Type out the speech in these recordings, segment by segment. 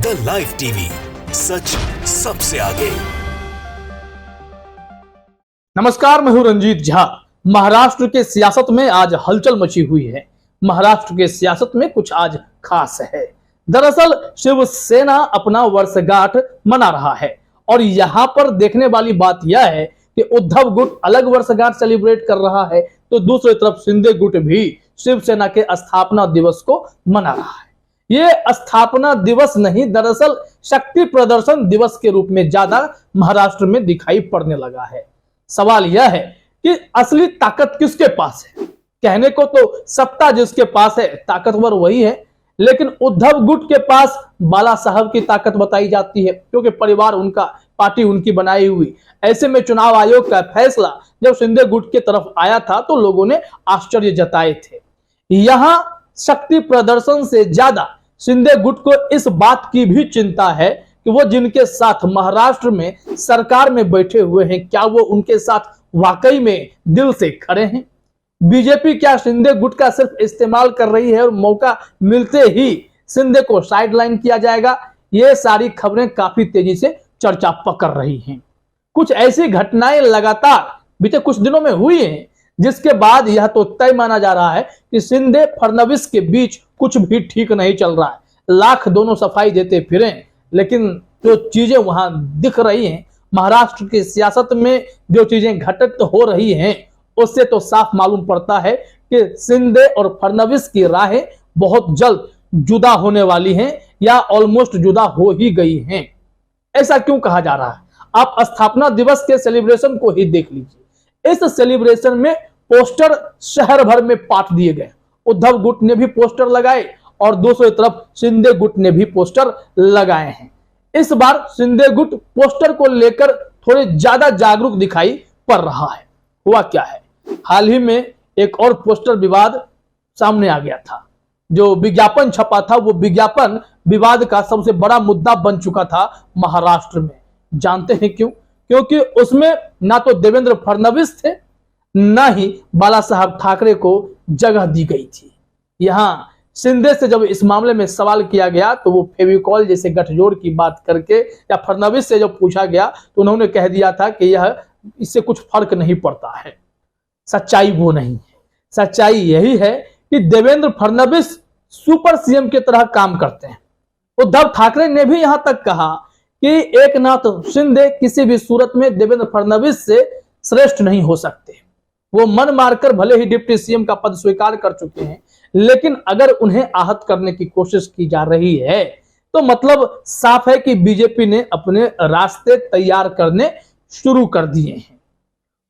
The live TV, सच सबसे आगे। नमस्कार, मैं हूं रंजीत झा। महाराष्ट्र के सियासत में आज हलचल मची हुई है। महाराष्ट्र के सियासत में कुछ आज खास है। दरअसल शिवसेना अपना वर्षगांठ मना रहा है और यहाँ पर देखने वाली बात यह है कि उद्धव गुट अलग वर्षगांठ सेलिब्रेट कर रहा है, तो दूसरी तरफ शिंदे गुट भी शिवसेना के स्थापना दिवस को मना रहा है। ये स्थापना दिवस नहीं, दरअसल शक्ति प्रदर्शन दिवस के रूप में ज्यादा महाराष्ट्र में दिखाई पड़ने लगा है। सवाल यह है कि असली ताकत किसके पास है? कहने को तो सत्ता जिसके पास है ताकतवर वही है, लेकिन उद्धव गुट के पास बाला साहब की ताकत बताई जाती है, क्योंकि परिवार उनका, पार्टी उनकी बनाई हुई। ऐसे में चुनाव आयोग का फैसला जब शिंदे गुट की तरफ आया था तो लोगों ने आश्चर्य जताए थे। यहां शक्ति प्रदर्शन से ज्यादा शिंदे गुट को इस बात की भी चिंता है कि वो जिनके साथ महाराष्ट्र में सरकार में बैठे हुए हैं, क्या वो उनके साथ वाकई में दिल से खड़े हैं? बीजेपी क्या शिंदे गुट का सिर्फ इस्तेमाल कर रही है और मौका मिलते ही शिंदे को साइडलाइन किया जाएगा? ये सारी खबरें काफी तेजी से चर्चा पकड़ रही हैं। कुछ ऐसी घटनाएं लगातार बीते कुछ दिनों में हुई हैं, जिसके बाद यह तो तय माना जा रहा है कि शिंदे फडणवीस के बीच कुछ भी ठीक नहीं चल रहा है। लाख दोनों सफाई देते फिरे, लेकिन जो चीजें वहां दिख रही हैं, महाराष्ट्र की सियासत में जो चीजें घटित हो रही हैं, उससे तो साफ मालूम पड़ता है कि शिंदे और फडणवीस की राहें बहुत जल्द जुदा होने वाली हैं या ऑलमोस्ट जुदा हो ही गई हैं। ऐसा क्यों कहा जा रहा है? आप स्थापना दिवस के सेलिब्रेशन को ही देख लीजिए। इस सेलिब्रेशन में पोस्टर शहर भर में पाट दिए गए। उद्धव गुट ने भी पोस्टर लगाए और दूसरी तरफ शिंदे गुट ने भी पोस्टर लगाए हैं। इस बार शिंदे गुट पोस्टर को लेकर थोड़े ज्यादा जागरूक दिखाई पड़ रहा है। हुआ क्या है, हाल ही में एक और पोस्टर विवाद सामने आ गया था। जो विज्ञापन छपा था, वो विज्ञापन विवाद का सबसे बड़ा मुद्दा बन चुका था महाराष्ट्र में। जानते हैं क्यों? क्योंकि उसमें ना तो देवेंद्र फडणवीस थे, ना ही बाला साहब ठाकरे को जगह दी गई थी। यहां शिंदे से जब इस मामले में सवाल किया गया तो वो फेविकॉल जैसे गठजोड़ की बात करके, या फडणवीस से जब पूछा गया तो उन्होंने कह दिया था कि यह इससे कुछ फर्क नहीं पड़ता है। सच्चाई वो नहीं है। सच्चाई यही है कि देवेंद्र फडणवीस सुपर सीएम की तरह काम करते हैं। उद्धव ठाकरे ने भी यहां तक कहा कि एकनाथ शिंदे किसी भी सूरत में देवेंद्र फडणवीस से श्रेष्ठ नहीं हो सकते। वो मन मारकर भले ही डिप्टी सीएम का पद स्वीकार कर चुके हैं, लेकिन अगर उन्हें आहत करने की कोशिश की जा रही है तो मतलब साफ है कि बीजेपी ने अपने रास्ते तैयार करने शुरू कर दिए हैं।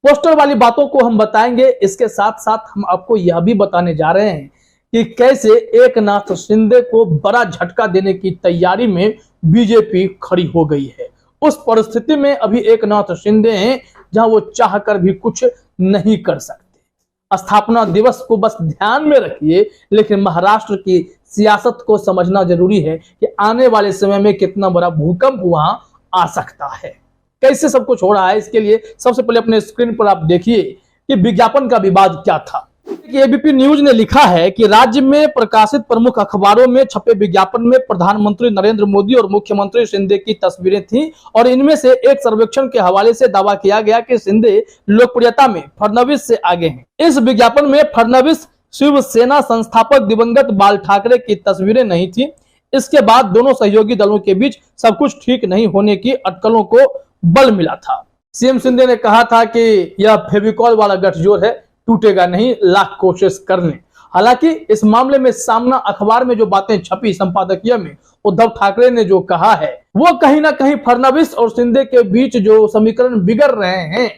पोस्टर वाली बातों को हम बताएंगे, इसके साथ साथ हम आपको यह भी बताने जा रहे हैं कि कैसे एकनाथ शिंदे को बड़ा झटका देने की तैयारी में बीजेपी खड़ी हो गई है। उस परिस्थिति में अभी एकनाथ शिंदे हैं जहां वो चाहकर भी कुछ नहीं कर सकते। स्थापना दिवस को बस ध्यान में रखिए, लेकिन महाराष्ट्र की सियासत को समझना जरूरी है कि आने वाले समय में कितना बड़ा भूकंप वहां आ सकता है। कैसे सब कुछ हो रहा है, इसके लिए सबसे पहले अपने स्क्रीन पर आप देखिए कि विज्ञापन का विवाद क्या था। एबीपी न्यूज ने लिखा है कि राज्य में प्रकाशित प्रमुख अखबारों में छपे विज्ञापन में प्रधानमंत्री नरेंद्र मोदी और मुख्यमंत्री शिंदे की तस्वीरें थीं और इनमें से एक सर्वेक्षण के हवाले से दावा किया गया कि शिंदे लोकप्रियता में फडणवीस से आगे हैं। इस विज्ञापन में फडणवीस शिवसेना संस्थापक दिवंगत बाल ठाकरे की तस्वीरें नहीं थी। इसके बाद दोनों सहयोगी दलों के बीच सब कुछ ठीक नहीं होने की अटकलों को बल मिला था। सीएम शिंदे ने कहा था कि यह फेविकॉल वाला गठजोड़ है, टूटेगा नहीं, लाख कोशिश कर लें। हालांकि इस मामले में सामना अखबार में जो बातें छपी संपादकीय में, उद्धव ठाकरे ने जो कहा है वो कहीं ना कहीं फडणवीस और शिंदे के बीच जो समीकरण बिगड़ रहे हैं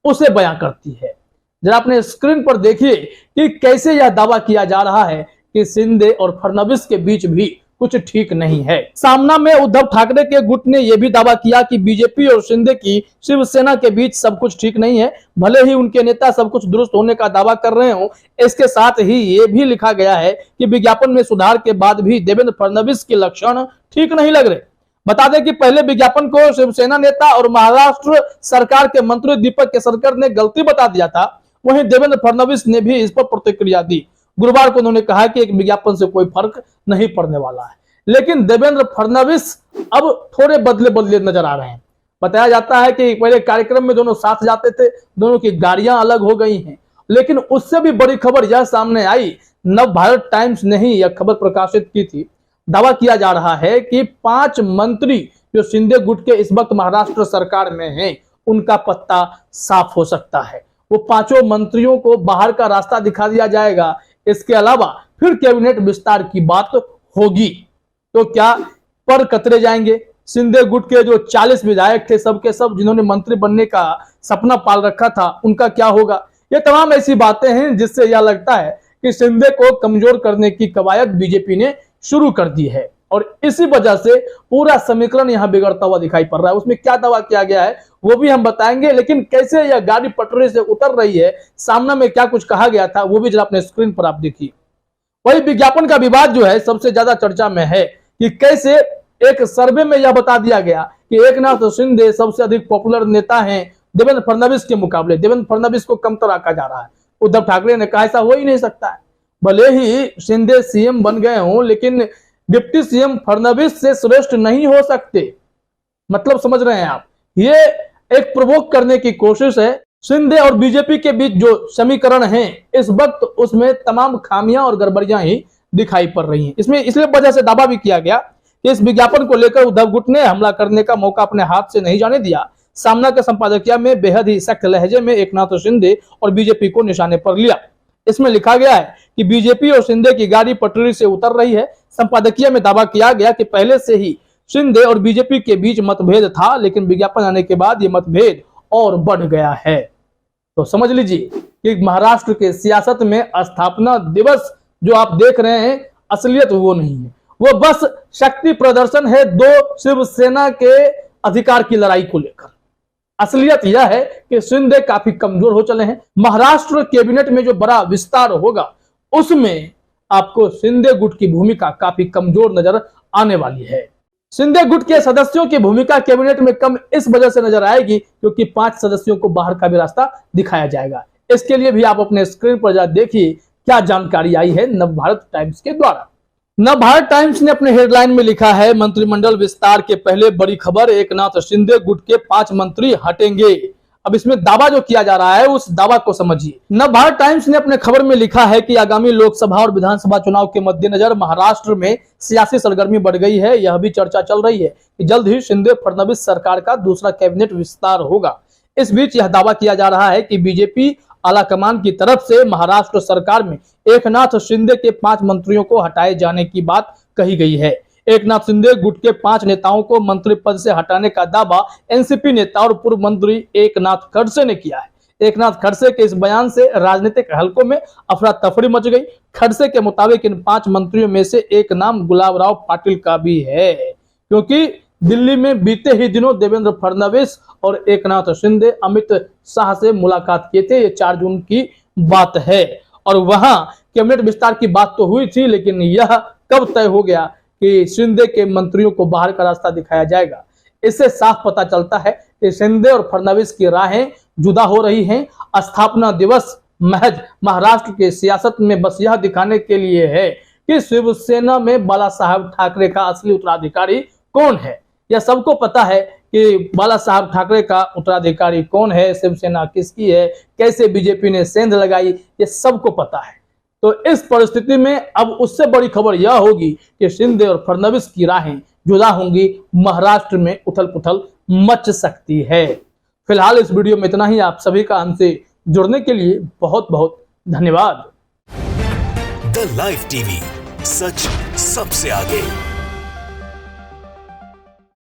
उसे बयां करती है। जरा अपने स्क्रीन पर देखिए कि कैसे यह दावा किया जा रहा है कि शिंदे और फडणवीस के बीच भी कुछ ठीक नहीं है। सामना में उद्धव ठाकरे के गुट ने यह भी दावा किया कि बीजेपी और शिंदे की शिवसेना के बीच सब कुछ ठीक नहीं है, भले ही उनके नेता सब कुछ दुरुस्त होने का दावा कर रहे हो। इसके साथ ही ये भी लिखा गया है कि विज्ञापन में सुधार के बाद भी देवेंद्र फडणवीस के लक्षण ठीक नहीं लग रहे। बता दें कि पहले विज्ञापन को शिवसेना नेता और महाराष्ट्र सरकार के मंत्री दीपक केसरकर ने गलती बता दिया था, वहीं देवेंद्र फडणवीस ने भी इस पर प्रतिक्रिया दी। गुरुवार को उन्होंने कहा कि एक विज्ञापन से कोई फर्क नहीं पड़ने वाला है, लेकिन देवेंद्र फडणवीस अब थोड़े बदले बदले नजर आ रहे हैं। बताया जाता है कि पहले कार्यक्रम में दोनों साथ जाते थे, दोनों की गाड़ियां अलग हो गई हैं, लेकिन उससे भी बड़ी खबर यह सामने आई, नव भारत टाइम्स ने ही यह खबर प्रकाशित की थी। दावा किया जा रहा है कि 5 मंत्री जो शिंदे गुट के इस वक्त महाराष्ट्र सरकार में हैं, उनका पत्ता साफ हो सकता है। वो 5 मंत्रियों को बाहर का रास्ता दिखा दिया जाएगा। इसके अलावा फिर कैबिनेट विस्तार की बात होगी। तो क्या पर कतरे जाएंगे? शिंदे गुट के जो 40 विधायक थे, सबके सब जिन्होंने मंत्री बनने का सपना पाल रखा था, उनका क्या होगा? ये तमाम ऐसी बातें हैं जिससे यह लगता है कि शिंदे को कमजोर करने की कवायद बीजेपी ने शुरू कर दी है और इसी वजह से पूरा समीकरण यहां बिगड़ता हुआ दिखाई पड़ रहा है। उसमें क्या दावा किया गया है वो भी हम बताएंगे, लेकिन कैसे यह गाड़ी पटरी से उतर रही है, सामने में क्या कुछ कहा गया था, वो भी जरा अपने स्क्रीन पर आप देखिए। वही विज्ञापन का विवाद जो है सबसे ज्यादा चर्चा में है कि कैसे एक सर्वे में यह बता दिया गया कि एकनाथ शिंदे सबसे अधिक पॉपुलर नेता हैं देवेंद्र फडणवीस के मुकाबले। देवेंद्र फडणवीस को कमतर आंका जा रहा है। उद्धव ठाकरे ने कहा ऐसा हो ही नहीं सकता है। भले ही शिंदे सीएम बन गए हों, लेकिन डिप्टी सीएम फडणवीस से श्रेष्ठ नहीं हो सकते। मतलब समझ रहे हैं आप? ये एक प्रवोक करने की कोशिश है। शिंदे और बीजेपी के बीच जो समीकरण है इस वक्त, उसमें तमाम खामियां और गड़बड़ियां ही दिखाई पड़ रही हैं। इसमें इसलिए वजह से दावा भी किया गया कि इस विज्ञापन को लेकर उद्धव गुट ने हमला करने का मौका अपने हाथ से नहीं जाने दिया। सामना के संपादकीय में बेहद ही सख्त लहजे में एकनाथ शिंदे और बीजेपी को निशाने पर लिया। इसमें लिखा गया है कि बीजेपी और शिंदे की गाड़ी पटरी से उतर रही है। संपादकीय में दावा किया गया कि पहले से ही शिंदे और बीजेपी के बीच मतभेद था, लेकिन विज्ञापन आने के बाद ये मतभेद और बढ़ गया है। तो समझ लीजिए कि महाराष्ट्र के सियासत में स्थापना दिवस जो आप देख रहे हैं, असलियत वो नहीं है, वो बस शक्ति प्रदर्शन है 2 शिवसेना के अधिकार की लड़ाई को लेकर। असलियत यह है कि शिंदे काफी कमजोर हो चले हैं। महाराष्ट्र कैबिनेट में जो बड़ा विस्तार होगा उसमें आपको शिंदे गुट की भूमिका काफी कमजोर नजर आने वाली है। शिंदे गुट के सदस्यों की भूमिका कैबिनेट में कम इस वजह से नजर आएगी क्योंकि 5 सदस्यों को बाहर का भी रास्ता दिखाया जाएगा। इसके लिए भी आप अपने स्क्रीन पर जा देखिए क्या जानकारी आई है नव भारत टाइम्स के द्वारा। नव भारत टाइम्स ने अपने हेडलाइन में लिखा है, मंत्रिमंडल विस्तार के पहले बड़ी खबर, एकनाथ शिंदे गुट के 5 मंत्री हटेंगे। अब इसमें दावा जो किया जा रहा है उस दावा को समझिए। नव भारत टाइम्स ने अपने खबर में लिखा है कि आगामी लोकसभा और विधानसभा चुनाव के मद्देनजर महाराष्ट्र में सियासी सरगर्मी बढ़ गई है। यह भी चर्चा चल रही है कि जल्द ही शिंदे फडणवीस सरकार का दूसरा कैबिनेट विस्तार होगा। इस बीच यह दावा किया जा रहा है कि बीजेपी आलाकमान की तरफ से महाराष्ट्र सरकार में एकनाथ शिंदे के 5 मंत्रियों को हटाए जाने की बात कही गई है। एकनाथ शिंदे गुट के 5 नेताओं को मंत्री पद से हटाने का दावा एनसीपी नेता और पूर्व मंत्री एकनाथ खड़से ने किया है। एकनाथ खड़से के इस बयान से राजनीतिक हलकों में अफरा तफरी मच गई। खड़से के मुताबिक इन 5 मंत्रियों में से एक नाम गुलाबराव पाटिल का भी है, क्योंकि दिल्ली में बीते ही दिनों देवेंद्र फडणवीस और एकनाथ शिंदे अमित शाह से मुलाकात किए थे। ये 4 जून की बात है और वहां कैबिनेट विस्तार की बात तो हुई थी, लेकिन यह कब तय हो गया कि शिंदे के मंत्रियों को बाहर का रास्ता दिखाया जाएगा? इससे साफ पता चलता है कि शिंदे और फडणवीस की राहें जुदा हो रही हैं। स्थापना दिवस महज महाराष्ट्र के सियासत में बस यह दिखाने के लिए है कि शिवसेना में बाला साहब ठाकरे का असली उत्तराधिकारी कौन है। यह सबको पता है कि बाला साहब ठाकरे का उत्तराधिकारी कौन है, शिवसेना किसकी है, कैसे बीजेपी ने सेंध लगाई, ये सबको पता है। तो इस परिस्थिति में अब उससे बड़ी खबर यह होगी कि शिंदे और फडणवीस की राहें जुदा होंगी, महाराष्ट्र में उथल पुथल मच सकती है। फिलहाल इस वीडियो में इतना ही। आप सभी का हमसे जुड़ने के लिए बहुत बहुत धन्यवाद। द लाइव टीवी, सच सबसे आगे।